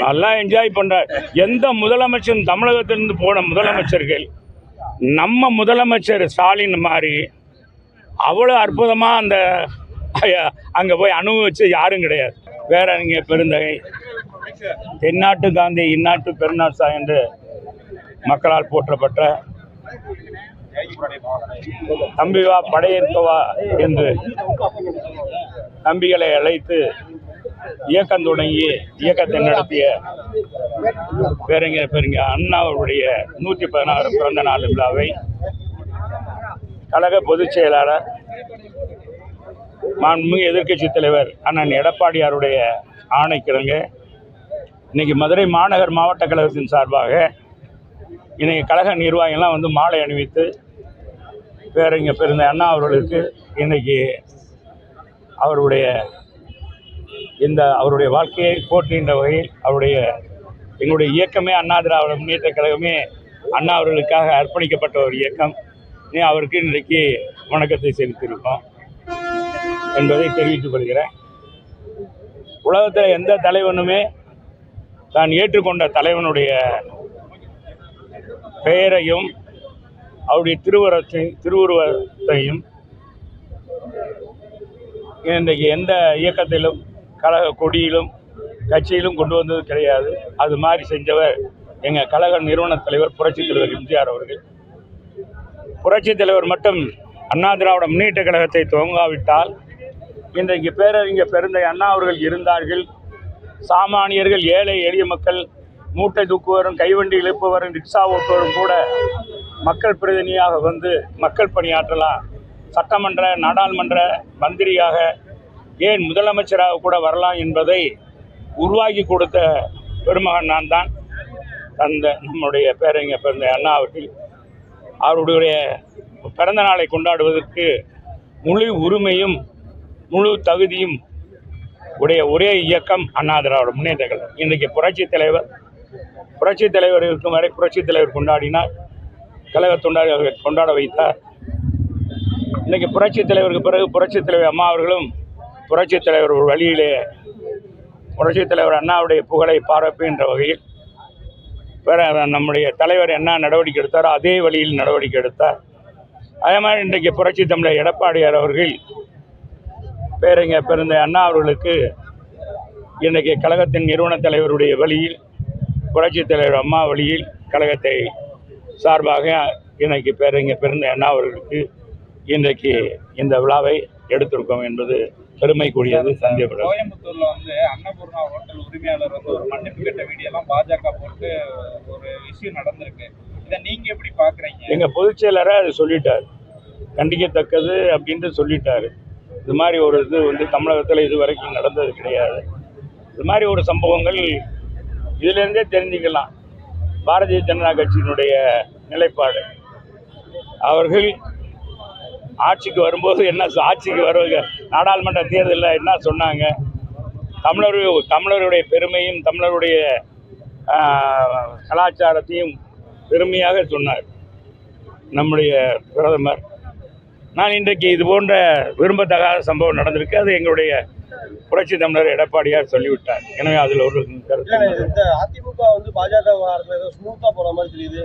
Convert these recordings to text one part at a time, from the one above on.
நல்லா என்ஜாய் பண்ணுறார். எந்த முதலமைச்சர் தமிழகத்திலிருந்து போன முதலமைச்சர்கள் நம்ம முதலமைச்சர் ஸ்டாலின் மாதிரி அவ்வளோ அற்புதமாக அந்த அங்கே போய் அனுபவிச்சு யாரும் கிடையாது. பேரறிஞர் பெருந்தகை, தென்னாட்டு காந்தி இந்நாட்டு பெருநாசா என்று மக்களால் போற்றப்பட்ட தம்பிவா படையேற்கவா என்று தம்பிகளை அழைத்து இயக்கம் தொடங்கி இயக்கத்தை நடத்திய பேரறிஞர் அண்ணாவுடைய 116 பிறந்த நாள் விழாவை கழக பொதுச் செயலாளர் மாண்புமிகு எதிர்க்கட்சித் தலைவர் அண்ணன் எடப்பாடியாருடைய ஆணைக்கிழங்க இன்னைக்கு மதுரை மாநகர் மாவட்ட கழகத்தின் சார்பாக இன்னைக்கு கழக நிர்வாகிகள்லாம் வந்து மாலை அணிவித்து பேரறிஞர் பெருந்தகை அண்ணா அவர்களுக்கு இன்னைக்கு அவருடைய வாழ்க்கையை போற்றுகின்ற வகையில் எங்களுடைய இயக்கமே அண்ணா திராவிட முன்னேற்ற கழகமே அண்ணா அவர்களுக்காக அர்ப்பணிக்கப்பட்ட ஒரு இயக்கம். அவருக்கு இன்றைக்கு வணக்கத்தை செலுத்தியிருக்கோம் என்பதை தெரிவித்துக் கொள்கிறேன். உலகத்தில் எந்த தலைவனுமே தான் ஏற்றுக்கொண்ட தலைவனுடைய பெயரையும் அவருடைய திருவுருவத்தையும் இன்றைக்கு எந்த இயக்கத்திலும் கழக கொடியிலும் கட்சியிலும் கொண்டு வந்தது கிடையாது. அது மாதிரி செஞ்சவர் எங்கள் கழக நிறுவன தலைவர் புரட்சித் தலைவர் எம்ஜிஆர் அவர்கள். புரட்சித் தலைவர் மட்டும் அண்ணா திராவிட முன்னேற்ற கழகத்தை துவங்காவிட்டால் இன்றைக்கு பேரறிஞர் பெருந்தகை அண்ணா அவர்கள் இருந்தார்கள். சாமானியர்கள், ஏழை எளிய மக்கள், மூட்டை தூக்குவரும், கைவண்டி இழுப்பவரும், ரிக்ஷா ஓட்டுவரும் கூட மக்கள் பிரதிநிதியாக வந்து மக்கள் பணியாற்றலாம். சட்டமன்ற நாடாளுமன்ற மந்திரியாக, ஏன் முதலமைச்சராக கூட வரலாம் என்பதை உருவாக்கி கொடுத்த பெருமகன் நான் தான். அந்த நம்முடைய பேரறிஞர் பெருந்தகை அண்ணா அவருடைய பிறந்த நாளை கொண்டாடுவதற்கு முழு உரிமையும் முழு தகுதியும் உடைய ஒரே இயக்கம் அண்ணா திராவிட முன்னேற்ற கழகம். இன்றைக்கு புரட்சித் தலைவர் இருக்கும் வரை புரட்சித் தலைவர் கொண்டாடினார், கழக கொண்டாட வைத்தார். இன்றைக்கி புரட்சித் தலைவருக்கு பிறகு புரட்சித் தலைவர் அம்மா அவர்களும் புரட்சித் தலைவர் ஒரு வழியிலே புரட்சித் தலைவர் அண்ணாவுடைய புகழை பாராட்டுகின்ற வகையில் நம்முடைய தலைவர் என்ன நடவடிக்கை எடுத்தாரோ அதே வழியில் நடவடிக்கை எடுத்தார். அதே மாதிரி இன்றைக்கு புரட்சி தமிழர் எடப்பாடியார் அவர்கள் பேரறிஞர் பெருந்தகை அண்ணா அவர்களுக்கு இன்றைக்கு கழகத்தின் நிறுவன தலைவருடைய வழியில் புரட்சித் தலைவர் அம்மா வழியில் கழகத்தை சார்பாக இன்றைக்கு பேரறிஞர் பெருந்தகை அண்ணா அவர்களுக்கு இன்றைக்கு இந்த விழாவை எடுத்திருக்கோம் என்பது பெருமைக்குரியது. சந்தேகப்பட கோயம்புத்தூர்ல வந்து அன்னபூர்ணா ஹோட்டல் உரிமையாளர் வந்து ஒரு மன்னிப்பு கேட்ட வீடியோலாம் பாஜக போட்டு ஒரு இஷ்யூ நடந்திருக்கு. இதை நீங்க எப்படி பாக்குறீங்க? எங்க பொதுச் செயலரை அது சொல்லிட்டாரு, கண்டிக்கத்தக்கது அப்படின்ட்டு சொல்லிட்டாரு. இது மாதிரி ஒரு இது வந்து தமிழகத்தில் இது வரைக்கும் நடந்தது கிடையாது. இது மாதிரி ஒரு சம்பவங்கள் இதிலேருந்தே தெரிஞ்சுக்கலாம். பாரதிய ஜனதா கட்சியினுடைய நிலைப்பாடு, அவர்கள் ஆட்சிக்கு வரும்போது என்ன ஆட்சிக்கு வருவாங்க, நாடாளுமன்ற தேர்தலில் என்ன சொன்னாங்க, தமிழருடைய பெருமையும் தமிழருடைய கலாச்சாரத்தையும் பெருமையாக சொன்னார் நம்முடைய பிரதமர். நான் இன்றைக்கு இது போன்ற விரும்பத்தகாத சம்பவம் நடந்திருக்கு, அது எங்களுடைய புரட்சி தமிழர் எடப்பாடியார் சொல்லிவிட்டார். எனவே அதில் ஒரு கருத்து அதிமுக வந்து பாஜக ஸ்மூத்தா போற மாதிரி தெரியுது.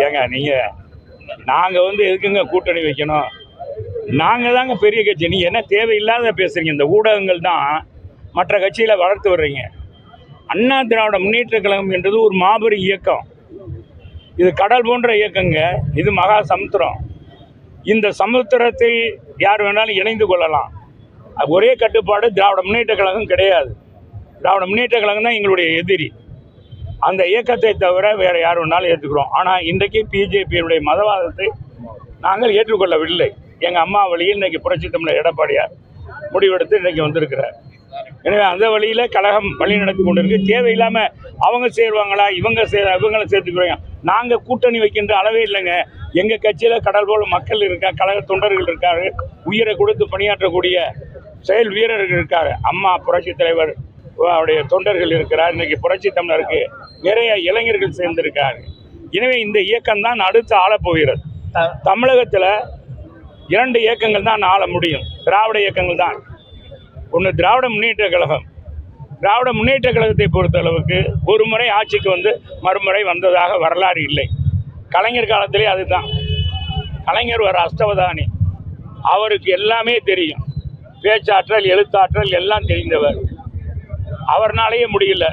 ஏங்க நாங்கள் வந்து எதுக்குங்க கூட்டணி வைக்கணும்? நாங்கள் தாங்க பெரிய கட்சி. நீங்கள் என்ன தேவையில்லாத பேசுகிறீங்க? இந்த ஊடகங்கள் தான் மற்ற கட்சியில் வளர்த்து வர்றீங்க. அண்ணா திராவிட முன்னேற்ற கழகம் என்றது ஒரு மாபெரும் இயக்கம். இது கடல் போன்ற இயக்கங்க. இது மகா சமுத்திரம். இந்த சமுத்திரத்தில் யார் வேணாலும் இணைந்து கொள்ளலாம். ஒரே கட்டுப்பாடு திராவிட முன்னேற்ற கழகம் கிடையாது. திராவிட முன்னேற்ற கழகம் தான் எங்களுடைய எதிரி. அந்த இயக்கத்தை தவிர வேறு யார் வேணாலும் ஏற்றுக்கிறோம். ஆனால் இன்றைக்கு பிஜேபியுடைய மதவாதத்தை நாங்கள் ஏற்றுக்கொள்ளவில்லை. எங்கள் அம்மா வழியில் இன்றைக்கி புரட்சி தமிழர் எடப்பாடியார் முடிவெடுத்து இன்றைக்கி வந்திருக்கிறார். எனவே அந்த வழியில் கழகம் வழி நடத்தி கொண்டு இருக்கு. தேவையில்லாமல் அவங்க சேருவாங்களா, இவங்களை சேர்த்துக்குவாங்க. நாங்கள் கூட்டணி வைக்கின்ற அளவே இல்லைங்க. எங்கள் கட்சியில் கடல் போல மக்கள் இருக்காங்க, கழக தொண்டர்கள் இருக்காரு, உயிரை கொடுத்து பணியாற்றக்கூடிய செயல் வீரர்கள் இருக்காரு. அம்மா புரட்சி தலைவர் அவருடைய தொண்டர்கள் இருக்கிறார். இன்றைக்கி புரட்சி தமிழருக்கு நிறைய இளைஞர்கள் சேர்ந்திருக்காரு. எனவே இந்த இயக்கம் தான் அடுத்து ஆளப்போகிறது. தமிழகத்தில் 2 இயக்கங்கள் தான் ஆள முடியும். திராவிட இயக்கங்கள் தான். ஒன்று திராவிட முன்னேற்ற கழகம், திராவிட முன்னேற்ற கழகத்தை பொறுத்தளவுக்கு ஒரு முறை ஆட்சிக்கு வந்து மறுமுறை வந்ததாக வரலாறு இல்லை. கலைஞர் காலத்திலே அதுதான். கலைஞர் ஒரு அஷ்டவதானி, அவருக்கு எல்லாமே தெரியும். பேச்சாற்றல், எழுத்தாற்றல் எல்லாம் தெரிந்தவர். அவர்னாலேயே முடியல.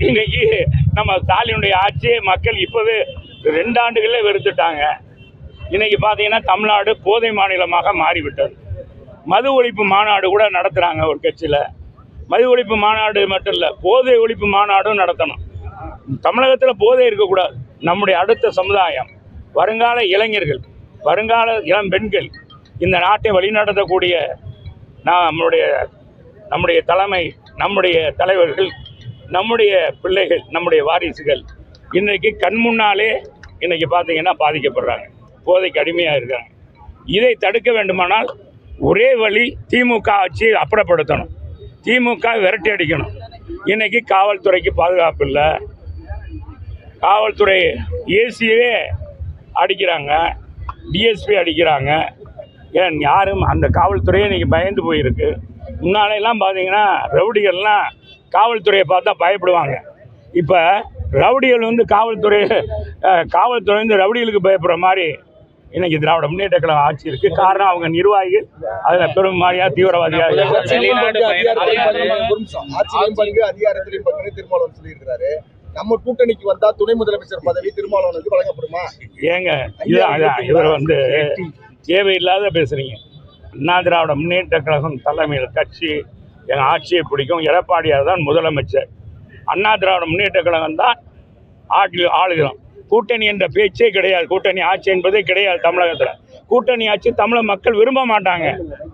இன்னைக்கு நம்ம ஸ்டாலினுடைய ஆட்சியை மக்கள் இப்போவே 2 ஆண்டுகளே வெறுத்துட்டாங்க. இன்னைக்கு பார்த்தீங்கன்னா தமிழ்நாடு போதை மாநிலமாக மாறிவிட்டது. மது ஒழிப்பு மாநாடு கூட நடத்துகிறாங்க ஒரு கட்சியில். மது ஒழிப்பு மாநாடு மட்டும் இல்லை, போதை ஒழிப்பு மாநாடும் நடத்தணும். தமிழகத்தில் போதை இருக்கக்கூடாது. நம்முடைய அடுத்த சமுதாயம், வருங்கால இளைஞர்கள், வருங்கால இளம் பெண்கள் இந்த நாட்டை வழிநடத்தக்கூடிய நம்முடைய தலைமை, நம்முடைய தலைவர்கள், நம்முடைய பிள்ளைகள், நம்முடைய வாரிசுகள் இன்றைக்கு கண் முன்னாலே இன்றைக்கி பார்த்தீங்கன்னா பாதிக்கப்படுறாங்க, போதைக்கு அடிமையாக இருக்காங்க. இதை தடுக்க வேண்டுமானால் ஒரே வழி திமுக ஆட்சியை அப்புறப்படுத்தணும், திமுக விரட்டி அடிக்கணும். இன்றைக்கி காவல்துறைக்கு பாதுகாப்பு இல்லை. காவல்துறை ஏசியே அடிக்கிறாங்க, டிஎஸ்பி அடிக்கிறாங்க. ஏன் யாரும் அந்த காவல்துறையே இன்றைக்கி பயந்து போயிருக்கு. முன்னாலெல்லாம் பார்த்தீங்கன்னா ரவுடிகள்லாம் காவல்துறையை பார்த்தா பயப்படுவாங்க. இப்போ ரவுடிகள் வந்து காவல்துறை வந்து ரவுடிகளுக்கு பயப்படுற மாதிரி இன்னைக்கு திராவிட முன்னேற்ற கழகம் ஆட்சி இருக்குது. காரணம் அவங்க நிர்வாகிகள் அதில் பெரும் மாதிரியாக தீவிரவாதியாக திருமாவளவன் சொல்லியிருக்கிறாரு. நம்ம கூட்டணிக்கு வந்தா துணை முதலமைச்சர் பதவி திருமாவளவனுக்கு வழங்கப்படுமா? ஏங்க இவர் வந்து தேவையில்லாத பேசுறீங்க. அண்ணா திராவிட முன்னேற்ற கழகம் தலைமையில் கட்சி எங்கள் ஆட்சியை பிடிக்கும். எடப்பாடியார் தான் முதலமைச்சர். அண்ணா திராவிட முன்னேற்ற கழகம் தான் ஆளுகிறோம். கூட்டணி என்ற பேச்சே கிடையாது. கூட்டணி ஆட்சி என்பதே கிடையாது தமிழகத்தில். கூட்டணி ஆட்சி தமிழக மக்கள் விரும்ப மாட்டாங்க.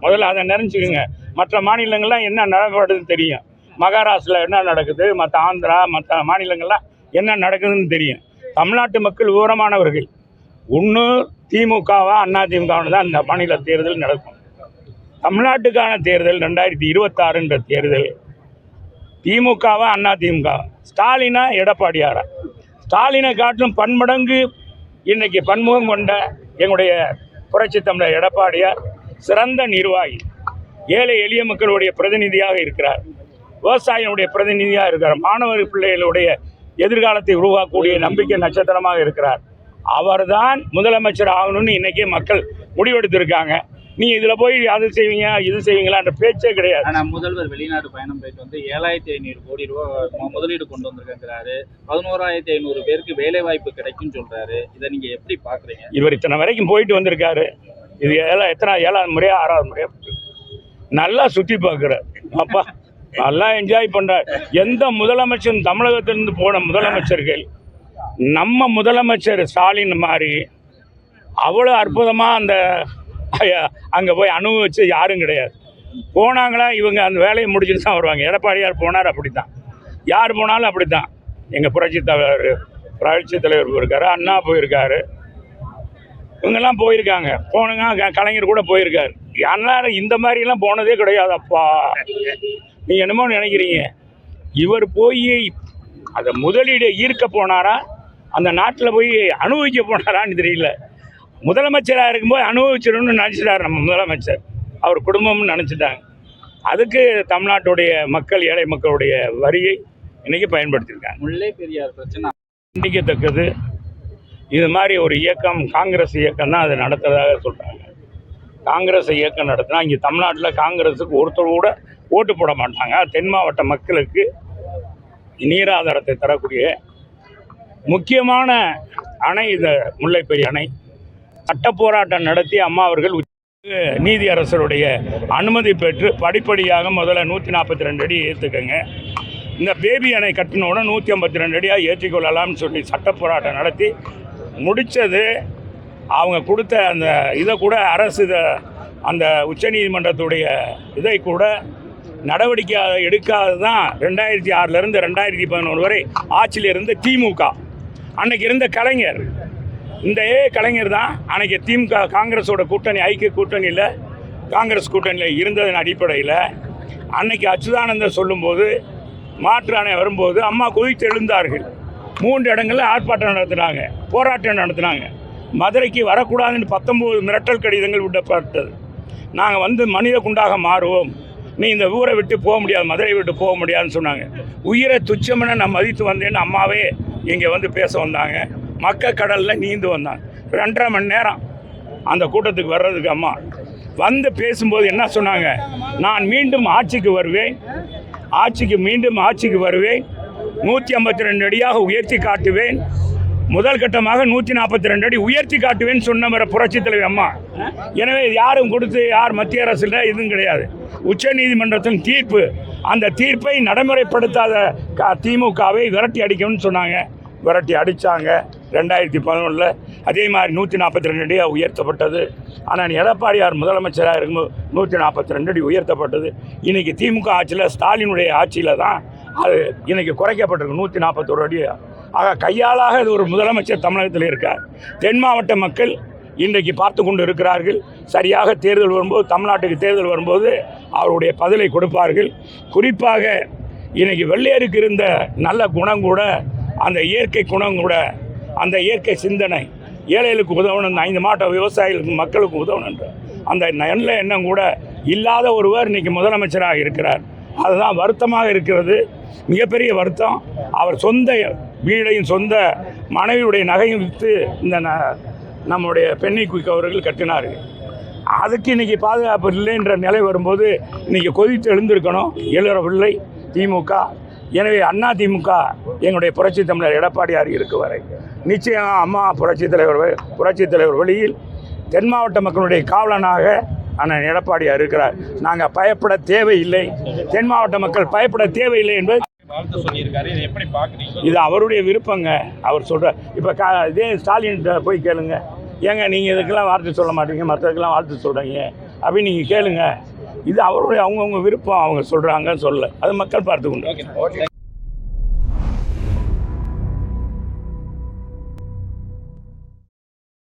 முதல்ல அதை நினைச்சுக்குங்க. மற்ற மாநிலங்கள்லாம் என்ன நடக்குதுன்னு தெரியும். மகாராஷ்டிராவில் என்ன நடக்குது, மற்ற ஆந்திரா, மற்ற மாநிலங்கள்லாம் என்ன நடக்குதுன்னு தெரியும். தமிழ்நாட்டு மக்கள் விவரமானவர்கள். ஒன்று திமுகவா அண்ணா திமுகவானு தான் இந்த மாநில தேர்தல் நடக்கும். தமிழ்நாட்டுக்கான தேர்தல் 2026 தேர்தல் திமுகவா அண்ணா திமுக, ஸ்டாலினா எடப்பாடியாரா? ஸ்டாலினை காட்டிலும் பன்மடங்கு இன்றைக்கி பன்முகம் கொண்ட எங்களுடைய புரட்சி தமிழர் எடப்பாடியார் சிறந்த நிர்வாகி, ஏழை எளிய மக்களுடைய பிரதிநிதியாக இருக்கிறார், விவசாயிகளுடைய பிரதிநிதியாக இருக்கிறார், மாணவர் பிள்ளைகளுடைய எதிர்காலத்தை உருவாக்கக்கூடிய நம்பிக்கை நட்சத்திரமாக இருக்கிறார். அவர்தான் முதலமைச்சர் ஆகணும்னு இன்றைக்கி மக்கள் முடிவெடுத்திருக்காங்க. நீ இதில் போய் அது செய்வீங்க இது செய்வீங்களான்ற பேச்சே கிடையாது. ஆனால் முதல்வர் வெளிநாடு பயணம் போயிட்டு வந்து 7500 கோடி ரூபா முதலீடு கொண்டு வந்திருக்காரு. 11,500 பேருக்கு வேலை வாய்ப்பு கிடைக்கும்னு சொல்றாரு. இதை நீங்க எப்படி பாக்குறீங்க? இவர் இத்தனை வரைக்கும் போயிட்டு வந்திருக்காரு. இது ஏழாவது முறையா 6வது முறையா நல்லா சுற்றி பார்க்குறாரு. அப்பா நல்லா என்ஜாய் பண்றார். எந்த முதலமைச்சர் தமிழகத்திலிருந்து போன முதலமைச்சர்கள் நம்ம முதலமைச்சர் ஸ்டாலின் மாதிரி அவ்வளோ அற்புதமாக அந்த அங்கே போய் அனுபவிச்சு யாரும் கிடையாது. போனாங்களா இவங்க அந்த வேலையை முடிச்சுட்டு தான் வருவாங்க. எடப்பாடியார் போனார், அப்படி தான். யார் போனாலும் அப்படி தான். எங்கள் புரட்சி தலைவர் போயிருக்காரு, அண்ணா போயிருக்காரு, இவங்கெல்லாம் போயிருக்காங்க. போனுங்க கலைஞர் கூட போயிருக்காரு. யாரும் இந்த மாதிரிலாம் போனதே கிடையாது. அப்பா நீங்கள் என்னமோ நினைக்கிறீங்க. இவர் போய் அதை முதலீடு ஈர்க்க போனாரா, அந்த நாட்டில் போய் அனுபவிக்க போனாரான்னு தெரியல. முதலமைச்சராக இருக்கும்போது அனுபவிச்சிடணும்னு நினச்சிட்டார் நம்ம முதலமைச்சர். அவர் குடும்பம்னு நினச்சிட்டாங்க. அதுக்கு தமிழ்நாட்டுடைய மக்கள், ஏழை மக்களுடைய வரியை இன்றைக்கி பயன்படுத்தியிருக்காங்க. முல்லை பெரியார் பிரச்சனை கண்டிக்கத்தக்கது. இது மாதிரி ஒரு இயக்கம், காங்கிரஸ் இயக்கம் தான் அதை நடத்துறதாக சொல்கிறாங்க. காங்கிரஸ் இயக்கம் நடத்தினா இங்கே தமிழ்நாட்டில் காங்கிரஸுக்கு ஒருத்தர் கூட ஓட்டு போட மாட்டாங்க. தென் மாவட்ட மக்களுக்கு நீராதாரத்தை தரக்கூடிய முக்கியமான அணை இந்த முல்லை பெரிய அணை. சட்ட போராட்டம் நடத்தி அம்மா அவர்கள் நீதி அரசருடைய அனுமதி பெற்று படிப்படியாக முதல்ல 142 அடி ஏற்றுக்கங்க, இந்த பேபி அணை கட்டினோட 152 அடியாக ஏற்றிக்கொள்ளலாம்னு சொல்லி சட்ட போராட்டம் நடத்தி முடித்தது. அவங்க கொடுத்த அந்த இதை கூட அரசு அந்த உச்சநீதிமன்றத்துடைய இதை கூட நடவடிக்கை எடுக்காது தான் 2006 2011 வரை ஆட்சியில் இருந்த திமுக. அன்னைக்கு இருந்த கலைஞர், இந்த கலைஞர் தான் அன்றைக்கி திமுக காங்கிரஸோட கூட்டணி, ஐக்கிய கூட்டணியில் காங்கிரஸ் கூட்டணியில் இருந்ததன் அடிப்படையில் அன்னைக்கு அச்சுதானந்தர் சொல்லும்போது, மாற்று அணை வரும்போது அம்மா கொதித்து எழுந்தார்கள். 3 இடங்களில் ஆர்ப்பாட்டம் நடத்தினாங்க, போராட்டம் நடத்தினாங்க. மதுரைக்கு வரக்கூடாதுன்னு 19 மிரட்டல் கடிதங்கள் விடப்பட்டது. நாங்கள் வந்து மனித குண்டாக மாறுவோம், நீ இந்த ஊரை விட்டு போக முடியாது, மதுரை விட்டு போக முடியாதுன்னு சொன்னாங்க. உயிரை துச்சமென நான் மதித்து வந்தேன்னு அம்மாவே இங்கே வந்து பேச வந்தாங்க. மக்கள் நீந்து வந்தாங்க. 2.5 மணி நேரம் அந்த கூட்டத்துக்கு வர்றதுக்கு அம்மா வந்து பேசும்போது என்ன சொன்னாங்க, நான் மீண்டும் ஆட்சிக்கு வருவேன், மீண்டும் ஆட்சிக்கு வருவேன், 152 அடியாக உயர்த்தி காட்டுவேன், முதல் கட்டமாக 142 அடி உயர்த்தி காட்டுவேன்னு சொன்ன புரட்சி தலைவர் அம்மா. எனவே யாரும் கொடுத்து யார் மத்திய அரசில் இதுவும் கிடையாது. உச்ச நீதிமன்றத்தின் தீர்ப்பு, அந்த தீர்ப்பை நடைமுறைப்படுத்தாத திமுகவை விரட்டி அடிக்கணும்னு சொன்னாங்க. விரட்டி அடித்தாங்க 2011. அதே மாதிரி 142 அடியாக உயர்த்தப்பட்டது. ஆனால் எடப்பாடியார் முதலமைச்சராக இருக்கும்போது 142 அடி உயர்த்தப்பட்டது. இன்றைக்கி திமுக ஆட்சியில், ஸ்டாலினுடைய ஆட்சியில் தான் அது இன்றைக்கி குறைக்கப்பட்டிருக்கு 141 அடி. ஆக கையாளாக இது ஒரு முதலமைச்சர் தமிழகத்தில் இருக்கார். தென் மாவட்ட மக்கள் இன்றைக்கு பார்த்து கொண்டு இருக்கிறார்கள். சரியாக தேர்தல் வரும்போது, தமிழ்நாட்டுக்கு தேர்தல் வரும்போது அவருடைய பதிலை கொடுப்பார்கள். குறிப்பாக இன்றைக்கி வெள்ளையருக்கு இருந்த நல்ல குணம் கூட, அந்த இயற்கை குணம் கூட, அந்த இயற்கை சிந்தனை, ஏழைகளுக்கு உதவணும், 5 மாவட்ட விவசாயிகளுக்கு மக்களுக்கு உதவணுன்ற அந்த நல்ல எண்ணம் கூட இல்லாத ஒருவர் இன்றைக்கி முதலமைச்சராக இருக்கிறார். அதுதான் வருத்தமாக இருக்கிறது, மிகப்பெரிய வருத்தம். அவர் சொந்த வீடையும் சொந்த மனைவியுடைய நகையும் விற்று இந்த நம்முடைய பெண்ணை குயிக் அவர்கள் கட்டினார்கள். அதுக்கு இன்றைக்கி பாதுகாப்பு இல்லைன்ற நிலை வரும்போது இன்றைக்கி கொதித்து எழுந்திருக்கணும், எழுறவில்லை திமுக. எனவே அண்ணா திமுக எங்களுடைய புரட்சி தமிழர் எடப்பாடியார் இருக்கு வரை நிச்சயம் அம்மா புரட்சி தலைவர் வழியில் தென் மாவட்ட மக்களுடைய காவலனாக அண்ணன் எடப்பாடியார் இருக்கிறார். நாங்கள் பயப்பட தேவையில்லை, தென் மாவட்ட மக்கள் பயப்பட தேவையில்லை என்பது வாழ்த்து சொல்லியிருக்காரு. இதை எப்படி பார்க்குறீங்க? இது அவருடைய விருப்பங்க. அவர் சொல்கிறார். இப்போ இதே ஸ்டாலின் போய் கேளுங்க, ஏங்க நீங்கள் இதுக்கெல்லாம் வாழ்த்து சொல்ல மாட்டீங்க, மற்றதுக்கெல்லாம் வாழ்த்து சொல்கிறீங்க அப்படின்னு நீங்கள் கேளுங்க. இது அவருடைய அவங்கவுங்க விருப்பம், அவங்க சொல்கிறாங்க சொல்ல, அது மக்கள் பார்த்து கொண்டு. ஓகே.